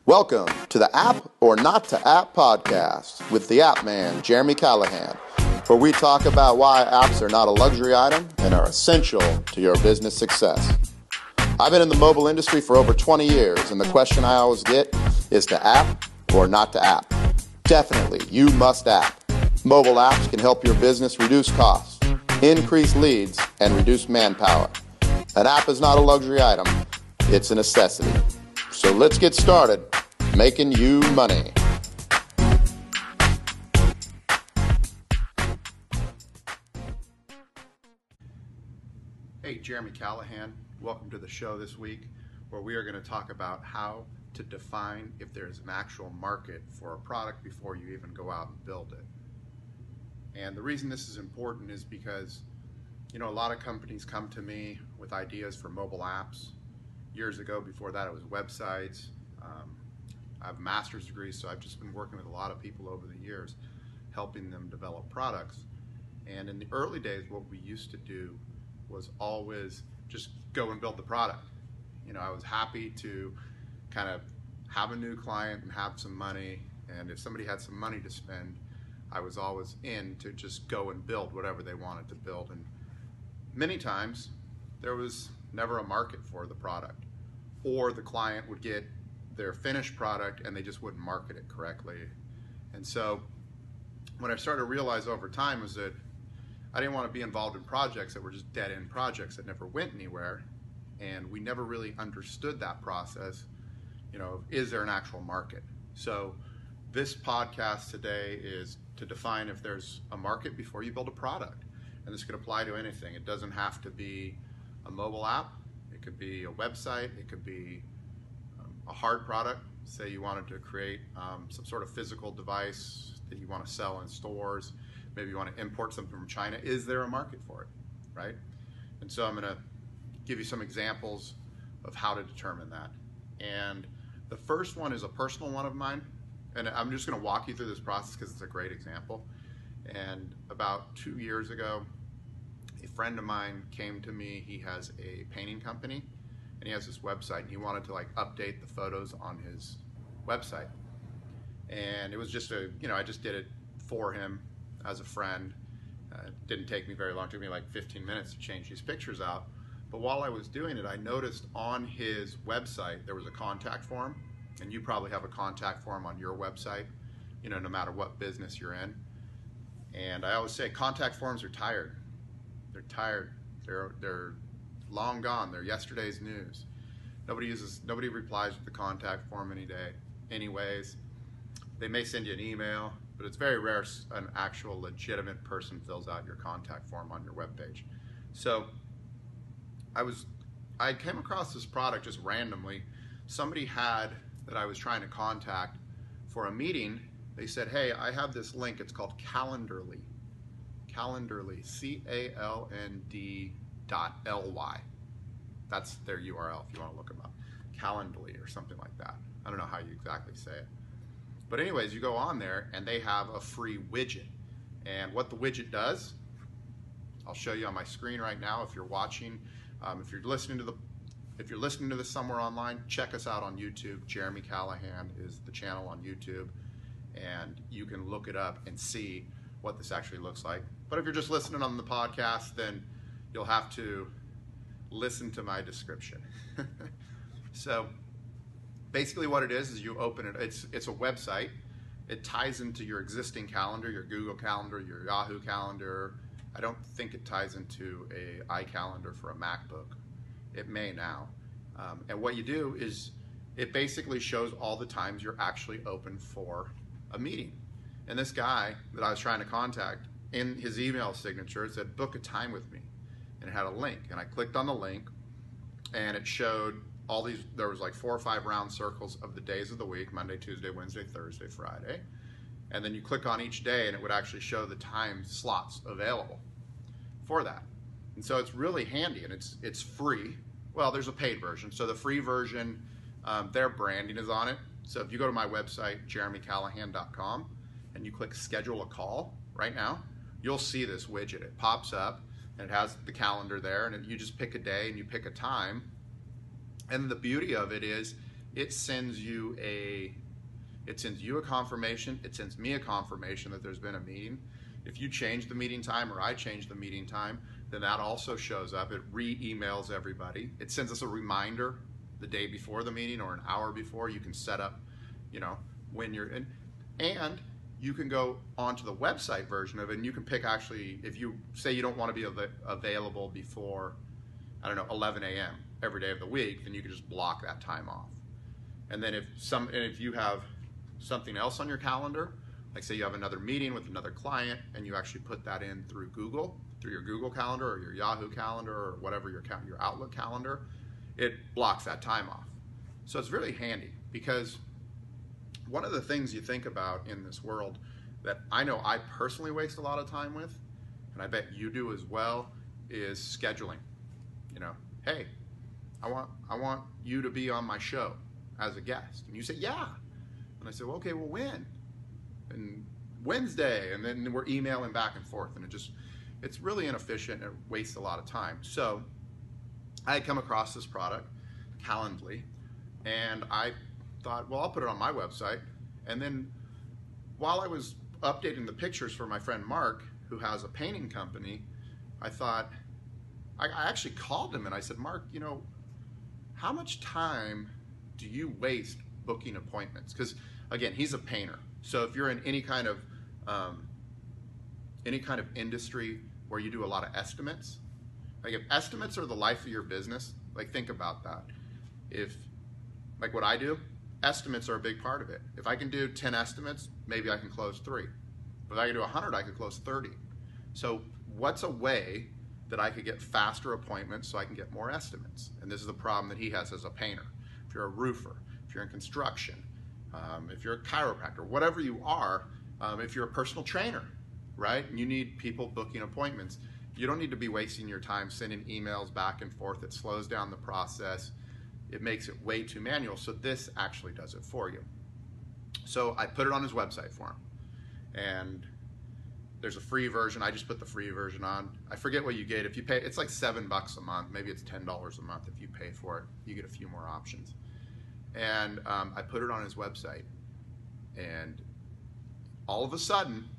Welcome to the App or Not to App podcast with the App Man, Jeremy Callahan, where we talk about why apps are not a luxury item and are essential to your business success. I've been in the mobile industry for over 20 years, and the question I always get is to app or not to app. Definitely, you must app. Mobile apps can help your business reduce costs, increase leads, and reduce manpower. An app is not a luxury item, it's a necessity. So let's get started making you money. Hey, Jeremy Callahan. Welcome to the show this week, where we are going to talk about how to define if there's an actual market for a product before you even go out and build it. And the reason this is important is because, a lot of companies come to me with ideas for mobile apps. Years ago, before that, it was websites. I have a master's degree, so I've just been working with a lot of people over the years, helping them develop products. And in the early days, what we used to do was always just go and build the product. I was happy to kind of have a new client and have some money, and if somebody had some money to spend, I was always in to just go and build whatever they wanted to build. And many times, there was never a market for the product, or the client would get their finished product and they just wouldn't market it correctly. And so what I started to realize over time was that I didn't want to be involved in projects that were just dead-end projects that never went anywhere, and we never really understood that process, is there an actual market? So this podcast today is to define if there's a market before you build a product. And this could apply to anything. It doesn't have to be a mobile app. It could be a website. It could be a hard product. Say you wanted to create some sort of physical device that you want to sell in stores. Maybe you want to import something from China. Is there a market for it, right? And so I'm going to give you some examples of how to determine that. And the first one is a personal one of mine. And I'm just going to walk you through this process because it's a great example. And about 2 years ago, a friend of mine came to me. He has a painting company, and he has this website, and he wanted to update the photos on his website. And it was just I just did it for him as a friend. It didn't take me very long. It took me like 15 minutes to change these pictures out. But while I was doing it, I noticed on his website there was a contact form, and you probably have a contact form on your website, no matter what business you're in. And I always say contact forms are tired. They're tired. They're long gone. They're yesterday's news. Nobody replies to the contact form anyways. They may send you an email, but it's very rare an actual legitimate person fills out your contact form on your webpage. So I came across this product just randomly. Somebody had that I was trying to contact for a meeting. They said, hey, I have this link. It's called Calendly. Calendly, CALND.LY. That's their URL if you want to look them up. Calendly or something like that. I don't know how you exactly say it. But anyways, you go on there and they have a free widget. And what the widget does, I'll show you on my screen right now if you're watching. If you're listening to this somewhere online, check us out on YouTube. Jeremy Callahan is the channel on YouTube. And you can look it up and see what this actually looks like. But if you're just listening on the podcast, then you'll have to listen to my description. So basically what it is you open it. It's a website. It ties into your existing calendar, your Google Calendar, your Yahoo Calendar. I don't think it ties into a iCalendar for a MacBook. It may now. And what you do is it basically shows all the times you're actually open for a meeting. And this guy that I was trying to contact, in his email signature, it said, book a time with me. And it had a link. And I clicked on the link, and it showed all these, there was like 4 or 5 round circles of the days of the week, Monday, Tuesday, Wednesday, Thursday, Friday. And then you click on each day, and it would actually show the time slots available for that. And so it's really handy, and it's free. Well, there's a paid version. So the free version, their branding is on it. So if you go to my website, jeremycallahan.com, and you click schedule a call right now, you'll see this widget. It pops up and it has the calendar there, and you just pick a day and you pick a time. And the beauty of it is it sends you a confirmation, it sends me a confirmation that there's been a meeting. If you change the meeting time or I change the meeting time, then that also shows up. It re-emails everybody. It sends us a reminder the day before the meeting or an hour before. You can set up, when you're in. And you can go onto the website version of it, and you can pick, actually, if you say you don't want to be available before, 11 a.m. every day of the week, then you can just block that time off. And then if you have something else on your calendar, like say you have another meeting with another client, and you actually put that in through your Google Calendar or your Yahoo Calendar or whatever your Outlook calendar, it blocks that time off. So it's really handy, because one of the things you think about in this world that I know I personally waste a lot of time with, and I bet you do as well, is scheduling. Hey, I want you to be on my show as a guest. And you say, yeah. And I say, well, okay, well, when? And Wednesday. And then we're emailing back and forth. And it's really inefficient and it wastes a lot of time. So I had come across this product, Calendly, and I thought, well, I'll put it on my website. And then while I was updating the pictures for my friend Mark, who has a painting company, I thought, I actually called him and I said, Mark, how much time do you waste booking appointments? Because again, he's a painter. So if you're in any kind of industry where you do a lot of estimates, like if estimates are the life of your business, like think about that. If, like what I do, estimates are a big part of it. If I can do 10 estimates, maybe I can close 3. If I can do 100, I could close 30. So what's a way that I could get faster appointments so I can get more estimates? And this is the problem that he has as a painter. If you're a roofer, if you're in construction, if you're a chiropractor, whatever you are, if you're a personal trainer, right? And you need people booking appointments. You don't need to be wasting your time sending emails back and forth. It slows down the process. It makes it way too manual. So this actually does it for you. So I put it on his website for him. And there's a free version. I just put the free version on. I forget what you get. If you pay, it's like $7 a month. Maybe it's $10 a month if you pay for it. You get a few more options. And I put it on his website. And all of a sudden,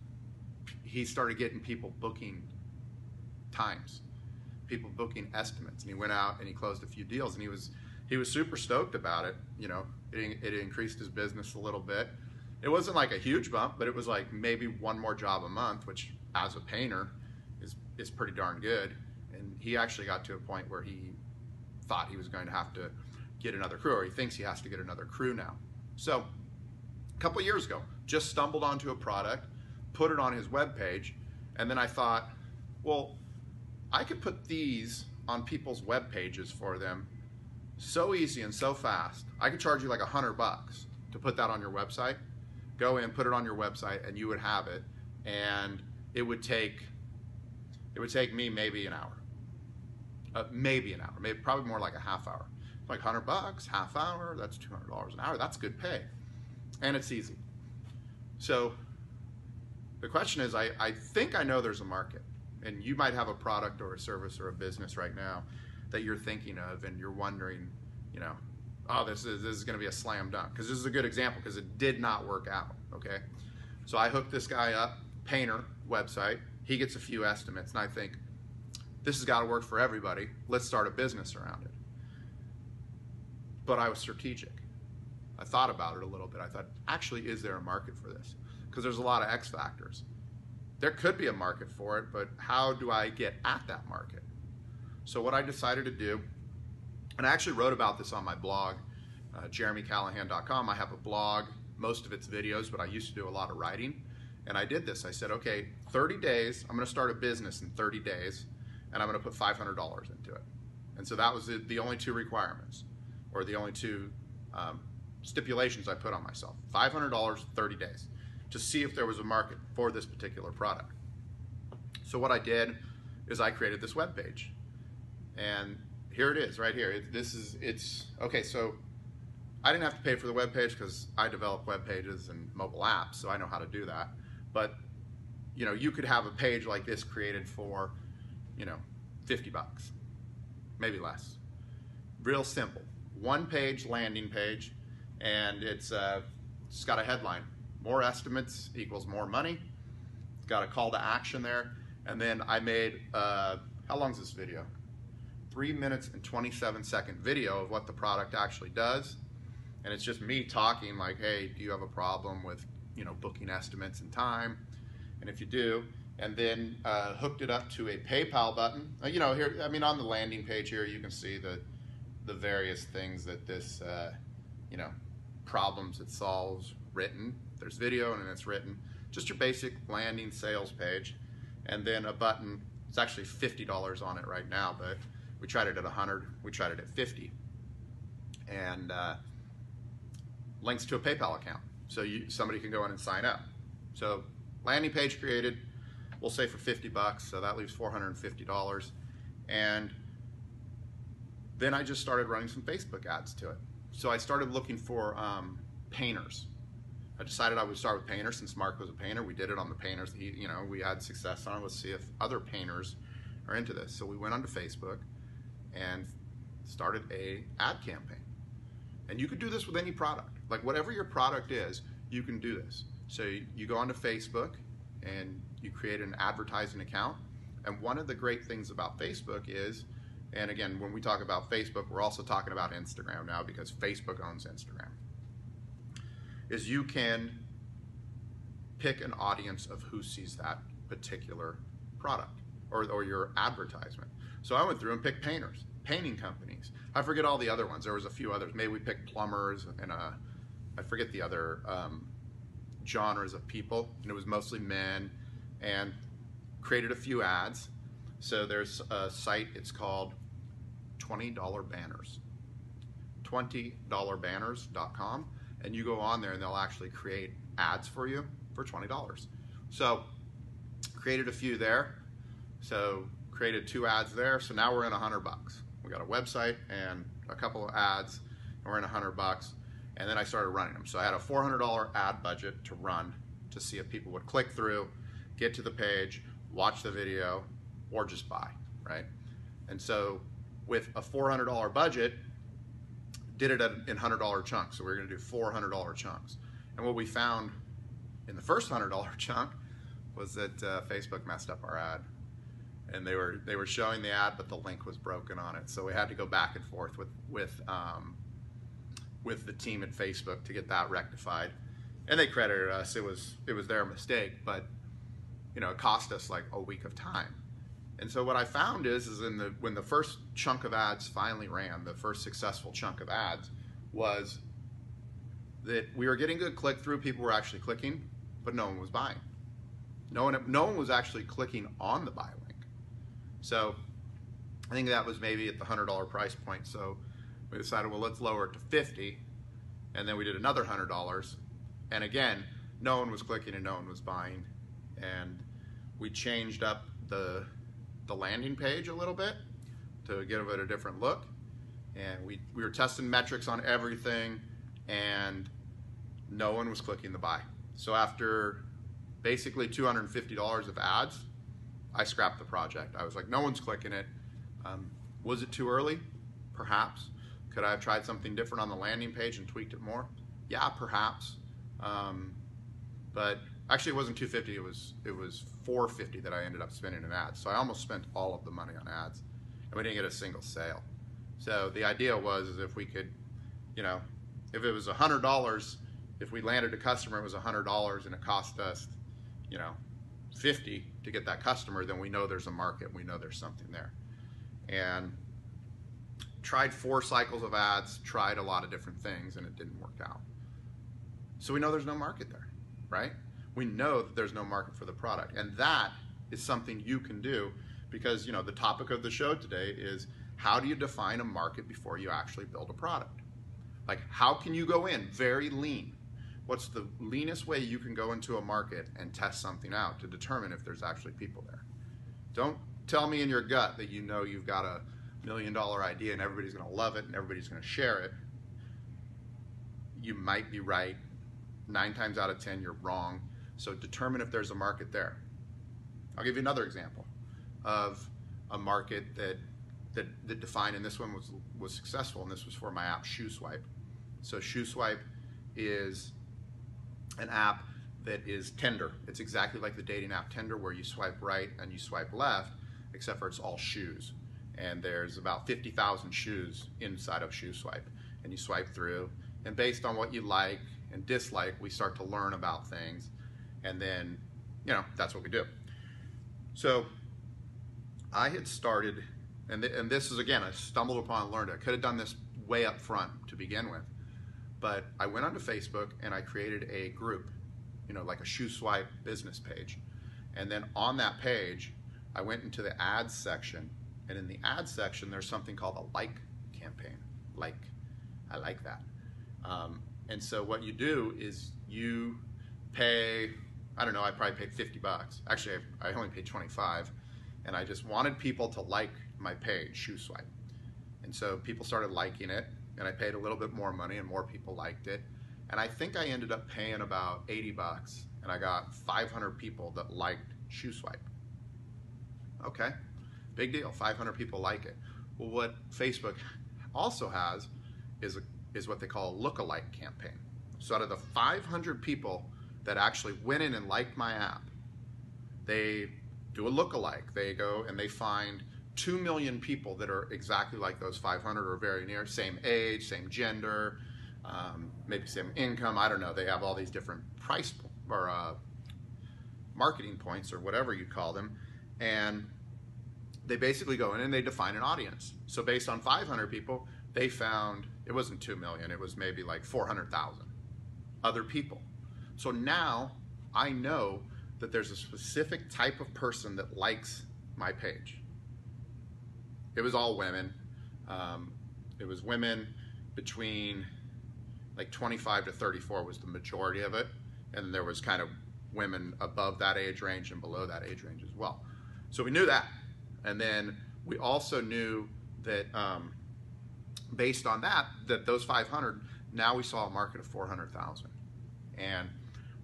he started getting people booking times, people booking estimates. And he went out and he closed a few deals. And he was super stoked about it. It increased his business a little bit. It wasn't like a huge bump, but it was like maybe one more job a month, which as a painter is pretty darn good. And he actually got to a point where he thought he was going to have to get another crew, or he thinks he has to get another crew now. So a couple years ago, just stumbled onto a product, put it on his webpage, and then I thought, well, I could put these on people's web pages for them so easy and so fast. I could charge you like $100 to put that on your website. Go in, put it on your website, and you would have it. And it would take me maybe an hour, maybe probably more like a half hour. Like $100, half hour, that's $200 an hour. That's good pay, and it's easy. So the question is, I think I know there's a market, and you might have a product or a service or a business right now that you're thinking of, and you're wondering, oh, this is going to be a slam dunk, because this is a good example, because it did not work out. Okay, so I hooked this guy up, painter website. He gets a few estimates, and I think this has got to work for everybody. Let's start a business around it. But I was strategic. I thought about it a little bit. I thought, actually, is there a market for this? Because there's a lot of X factors. There could be a market for it, but how do I get at that market? So what I decided to do, and I actually wrote about this on my blog, jeremycallahan.com. I have a blog, most of it's videos, but I used to do a lot of writing. And I did this. I said, okay, 30 days, I'm going to start a business in 30 days, and I'm going to put $500 into it. And so that was the only 2 requirements, or the only 2 stipulations I put on myself. $500, 30 days, to see if there was a market for this particular product. So what I did is I created this web page. And here it is, right here. Okay, so I didn't have to pay for the web page because I develop web pages and mobile apps, so I know how to do that. But you could have a page like this created for, $50, maybe less. Real simple. 1-page landing page. and it's got a headline: more estimates equals more money. It's got a call to action there, and then I made how long is this video? 3 minutes and 27-second video of what the product actually does, and it's just me talking like, hey, do you have a problem with booking estimates in time? And if you do, and then hooked it up to a PayPal button. Here, I mean, on the landing page here, you can see the various things that this problems it solves written. There's video and then it's written. Just your basic landing sales page, and then a button. It's actually $50 on it right now, but we tried it at 100. We tried it at 50, and links to a PayPal account, so somebody can go in and sign up. So landing page created, we'll say for $50, so that leaves $450, and then I just started running some Facebook ads to it. So I started looking for painters. I decided I would start with painters since Mark was a painter. We did it on the painters. We had success on it. Let's see if other painters are into this. So we went onto Facebook and started a ad campaign. And you could do this with any product. Like whatever your product is, you can do this. So you go onto Facebook and you create an advertising account. And one of the great things about Facebook is, and again, when we talk about Facebook, we're also talking about Instagram now because Facebook owns Instagram, is you can pick an audience of who sees that particular product or your advertisement. So I went through and picked painters, painting companies. I forget all the other ones. There was a few others. Maybe we picked plumbers and I forget the other genres of people, and it was mostly men, and created a few ads. So there's a site, it's called $20 Banners, $20banners.com, and you go on there and they'll actually create ads for you for $20. So created a few there, so created 2 ads there, so now we're in $100. We got a website and a couple of ads, and we're in $100, and then I started running them. So I had a $400 ad budget to run to see if people would click through, get to the page, watch the video, or just buy, right? And so with a $400 budget, did it in $100 chunks. So we're gonna do 4 $100 chunks. And what we found in the first $100 chunk was that Facebook messed up our ad. And they were showing the ad, but the link was broken on it. So we had to go back and forth with the team at Facebook to get that rectified. And they credited us. It was their mistake, but it cost us like a week of time. And so what I found is when the first chunk of ads finally ran, the first successful chunk of ads, was that we were getting good click-through. People were actually clicking, but no one was buying. No one was actually clicking on the buy link. So I think that was maybe at the $100 price point. So we decided, well, let's lower it to $50, and then we did another $100, and again, no one was clicking and no one was buying, and we changed up the landing page a little bit to give it a different look, and we were testing metrics on everything, and no one was clicking the buy. So after basically $250 of ads, I scrapped the project. I was like, no one's clicking it. Was it too early? Perhaps. Could I have tried something different on the landing page and tweaked it more? Yeah, perhaps. But actually, it wasn't $250. It was $450 that I ended up spending in ads. So I almost spent all of the money on ads, and we didn't get a single sale. So the idea was is if we could, if it was $100, if we landed a customer, it was $100, and it cost us, $50 to get that customer, then we know there's a market. We know there's something there. And tried 4 cycles of ads, tried a lot of different things, and it didn't work out. So we know there's no market there, right? We know that there's no market for the product, and that is something you can do because the topic of the show today is how do you define a market before you actually build a product? Like, how can you go in very lean? What's the leanest way you can go into a market and test something out to determine if there's actually people there? Don't tell me in your gut that you've got a $1 million idea and everybody's going to love it and everybody's going to share it. You might be right. 9 times out of 10, you're wrong. So determine if there's a market there. I'll give you another example of a market that defined, and this one was successful, and this was for my app ShoeSwipe. So ShoeSwipe is an app that is Tinder. It's exactly like the dating app Tinder, where you swipe right and you swipe left, except for it's all shoes. And there's about 50,000 shoes inside of ShoeSwipe. And you swipe through, and based on what you like and dislike, we start to learn about things. And then, you know, that's what we do. So I had started, and this is, again, I stumbled upon and learned it. I could have done this way up front to begin with. But I went onto Facebook and I created a group, you know, like a ShoeSwipe business page. And then on that page, I went into the ads section. And in the ads section, there's something called a like campaign. Like, I like that. And so what you do is you pay, I don't know, I probably paid 50 bucks. Actually, I only paid 25. And I just wanted people to like my page, ShoeSwipe. And so people started liking it, and I paid a little bit more money, and more people liked it. And I think I ended up paying about 80 bucks, and I got 500 people that liked ShoeSwipe. Okay, big deal, 500 people like it. Well, what Facebook also has is what they call a lookalike campaign. So out of the 500 people that actually went in and liked my app, they do a lookalike. They go and they find 2 million people that are exactly like those 500 or very near, same age, same gender, maybe same income, I don't know. They have all these different price or marketing points or whatever you call them. And they basically go in and they define an audience. So based on 500 people, they found, it wasn't 2 million, it was maybe like 400,000 other people. So now I know that there's a specific type of person that likes my page. It was all women. It was women between like 25 to 34 was the majority of it. And there was kind of women above that age range and below that age range as well. So we knew that. And then we also knew that based on that those 500, now we saw a market of 400,000. And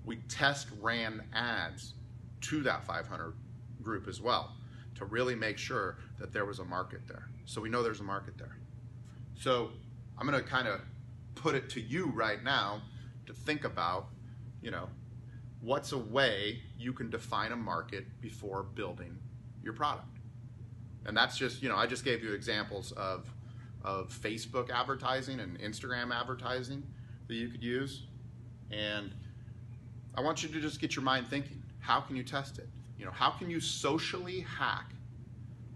we test ran ads to that 500 group as well, to really make sure that there was a market there. So we know there's a market there. So I'm going to kind of put it to you right now to think about, you know, what's a way you can define a market before building your product. And that's just, you know, I just gave you examples of Facebook advertising and Instagram advertising that you could use. And I want you to just get your mind thinking. How can you test it? You know, how can you socially hack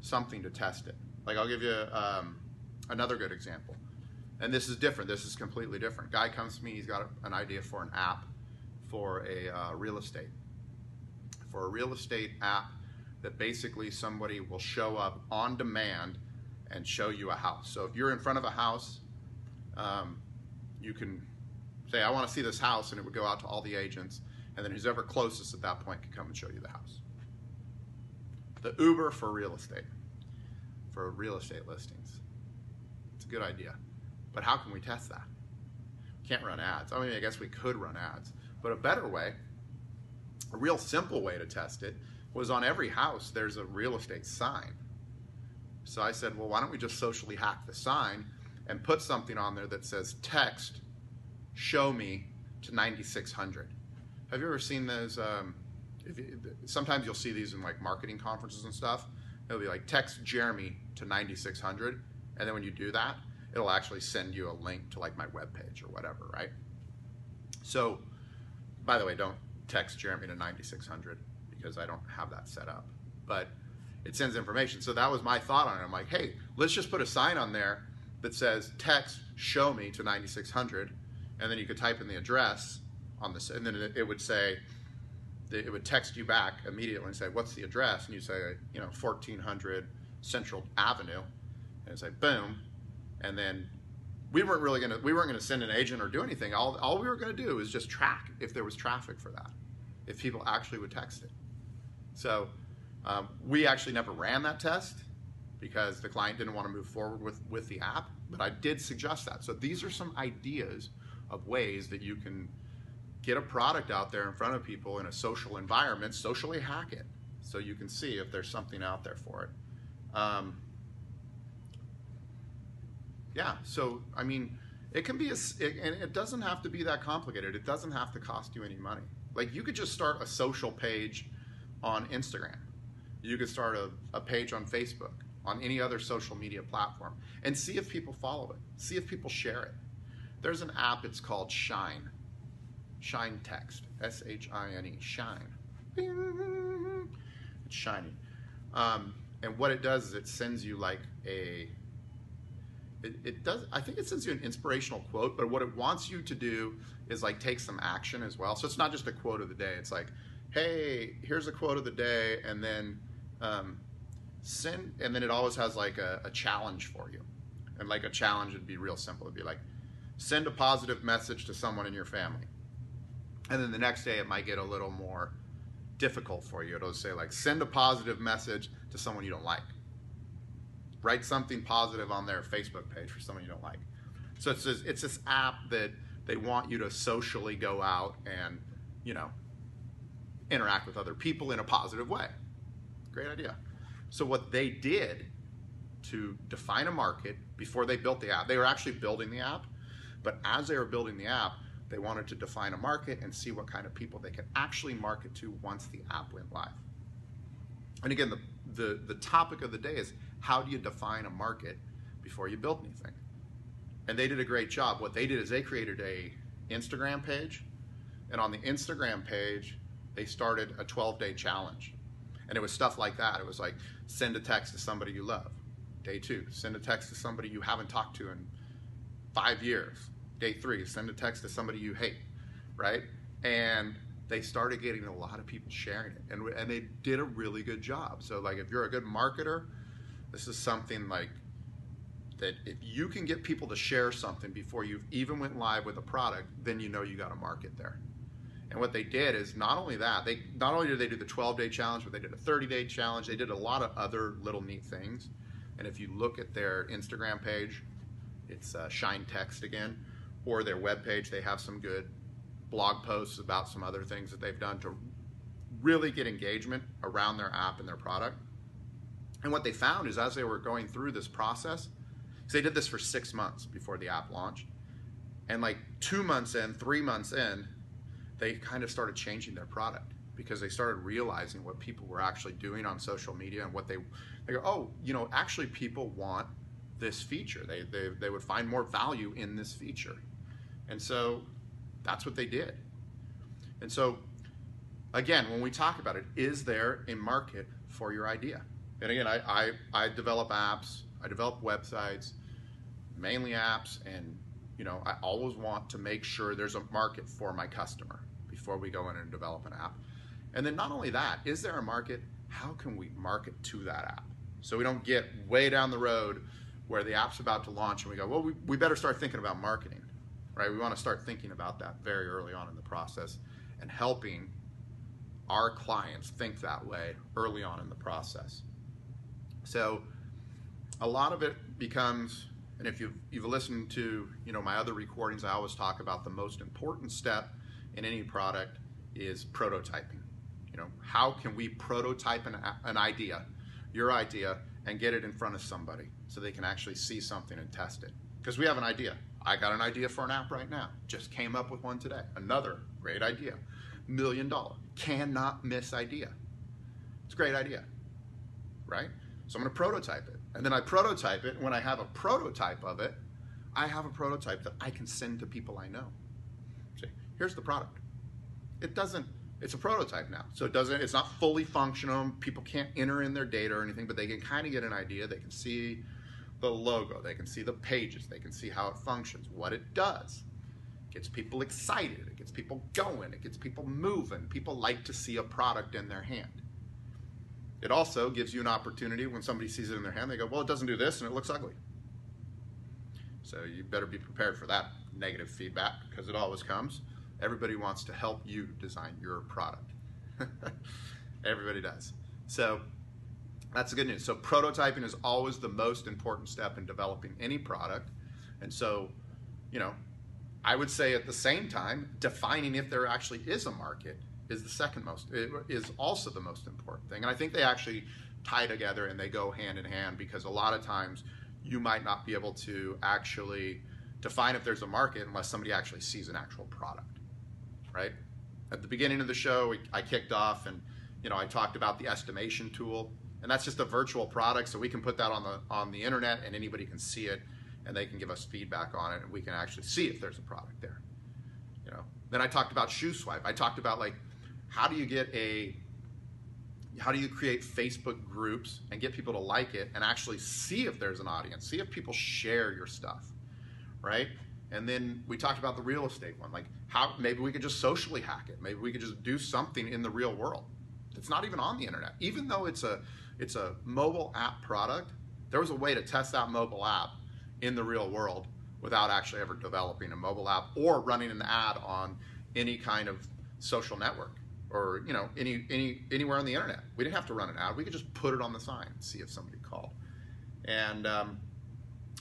something to test it? Like, I'll give you another good example. And this is different. This is completely different. Guy comes to me, he's got an idea for an app for a real estate. For a real estate app that basically somebody will show up on demand and show you a house. So if you're in front of a house, you can say, I want to see this house, and it would go out to all the agents, and then who's ever closest at that point can come and show you the house. The Uber for real estate listings. It's a good idea. But how can we test that? We can't run ads. I mean, I guess we could run ads. But a better way, a real simple way to test it, was on every house there's a real estate sign. So I said, well, why don't we just socially hack the sign and put something on there that says, text, show me to 9600. Have you ever seen those? Sometimes you'll see these in like marketing conferences and stuff. It'll be like, text Jeremy to 9600. And then when you do that, it'll actually send you a link to like my webpage or whatever, right? So, by the way, don't text Jeremy to 9600 because I don't have that set up. But it sends information. So that was my thought on it. I'm like, hey, let's just put a sign on there that says, text show me to 9600. And then you could type in the address on this, and then it would say, it would text you back immediately and say, what's the address? And you say, you know, 1400 Central Avenue, and it's like, boom. And then we weren't gonna send an agent or do anything. All we were gonna do is just track if there was traffic for that, if people actually would text it. So we actually never ran that test because the client didn't want to move forward with the app, but I did suggest that. So these are some ideas of ways that you can get a product out there in front of people in a social environment, socially hack it, so you can see if there's something out there for it. Yeah, so I mean, It can be, and it doesn't have to be that complicated. It doesn't have to cost you any money. Like you could just start a social page on Instagram. You could start a page on Facebook, on any other social media platform, and see if people follow it. See if people share it. There's an app, it's called Shine. Shine Text, S-H-I-N-E, Shine. Bing. It's shiny. And what it does is it sends you like I think it sends you an inspirational quote, but what it wants you to do is like take some action as well. So it's not just a quote of the day. It's like, hey, here's a quote of the day, and then and then it always has like a challenge for you. And like a challenge would be real simple. It'd be like, send a positive message to someone in your family. And then the next day it might get a little more difficult for you. It'll say like, send a positive message to someone you don't like. Write something positive on their Facebook page for someone you don't like. So it's this app that they want you to socially go out and, you know, interact with other people in a positive way. Great idea. So what they did to define a market before they built the app, they were actually building the app, but as they were building the app, they wanted to define a market and see what kind of people they could actually market to once the app went live. And again, the topic of the day is, how do you define a market before you build anything? And they did a great job. What they did is they created a Instagram page, and on the Instagram page, they started a 12-day challenge. And it was stuff like that. It was like, send a text to somebody you love. Day 2, send a text to somebody you haven't talked to in 5 years. Day 3, send a text to somebody you hate, right? And they started getting a lot of people sharing it, and they did a really good job. So like, if you're a good marketer, this is something like that. If you can get people to share something before you've even went live with a product, then you know you got a market there. And what they did is not only that, not only did they do the 12-day challenge, but they did a 30-day challenge. They did a lot of other little neat things. And if you look at their Instagram page, it's Shine Text again, or their webpage, they have some good blog posts about some other things that they've done to really get engagement around their app and their product. And what they found is, as they were going through this process, because they did this for 6 months before the app launched, and like 2 months in, 3 months in, they kind of started changing their product, because they started realizing what people were actually doing on social media, and what they go, oh, you know, actually people want this feature. They would find more value in this feature. And so that's what they did. And so again, when we talk about it, is there a market for your idea? And again, I develop apps, I develop websites, mainly apps, and you know, I always want to make sure there's a market for my customer before we go in and develop an app. And then not only that, is there a market? How can we market to that app? So we don't get way down the road where the app's about to launch and we go, well, we better start thinking about marketing, right? We want to start thinking about that very early on in the process, and helping our clients think that way early on in the process. So a lot of it becomes, and if you've listened to, you know, my other recordings, I always talk about the most important step in any product is prototyping. You know, how can we prototype an idea, your idea, and get it in front of somebody so they can actually see something and test it? Because we have an idea. I got an idea for an app right now. Just came up with one today. Another great idea. $1 million. Cannot miss idea. It's a great idea, right? So I'm going to prototype it. And then I prototype it. And when I have a prototype of it, I have a prototype that I can send to people I know. See, here's the product. It's a prototype now. So it's not fully functional. People can't enter in their data or anything, but they can kind of get an idea. They can see the logo. They can see the pages. They can see how it functions, what it does. It gets people excited. It gets people going. It gets people moving. People like to see a product in their hand. It also gives you an opportunity when somebody sees it in their hand, they go, well, it doesn't do this and it looks ugly. So you better be prepared for that negative feedback, because it always comes. Everybody wants to help you design your product. Everybody does. So that's the good news. So prototyping is always the most important step in developing any product. And so, you know, I would say at the same time, defining if there actually is a market is also the most important thing. And I think they actually tie together and they go hand in hand, because a lot of times you might not be able to actually define if there's a market unless somebody actually sees an actual product, right? At the beginning of the show, I kicked off and I talked about the estimation tool, and that's just a virtual product, so we can put that on the internet and anybody can see it and they can give us feedback on it and we can actually see if there's a product there. Then I talked about ShoeSwipe. I talked about like how do you create Facebook groups and get people to like it and actually see if there's an audience, see if people share your stuff, right? And then we talked about the real estate one, like how maybe we could just socially hack it. Maybe we could just do something in the real world that's not even on the internet. Even though it's a mobile app product, there was a way to test that mobile app in the real world without actually ever developing a mobile app or running an ad on any kind of social network or anywhere on the internet. We didn't have to run an ad. We could just put it on the sign and see if somebody called. And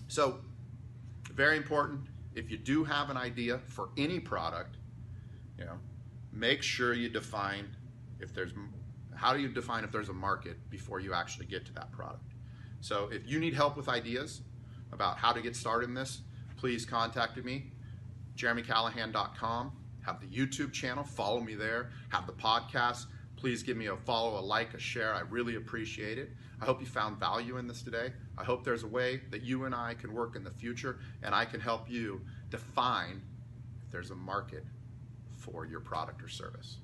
so very important, if you do have an idea for any product, make sure you define how do you define if there's a market before you actually get to that product. So if you need help with ideas about how to get started in this, please contact me, jeremycallahan.com. Have the YouTube channel, follow me there. Have the podcast. Please give me a follow, a like, a share. I really appreciate it. I hope you found value in this today. I hope there's a way that you and I can work in the future and I can help you define if there's a market for your product or service.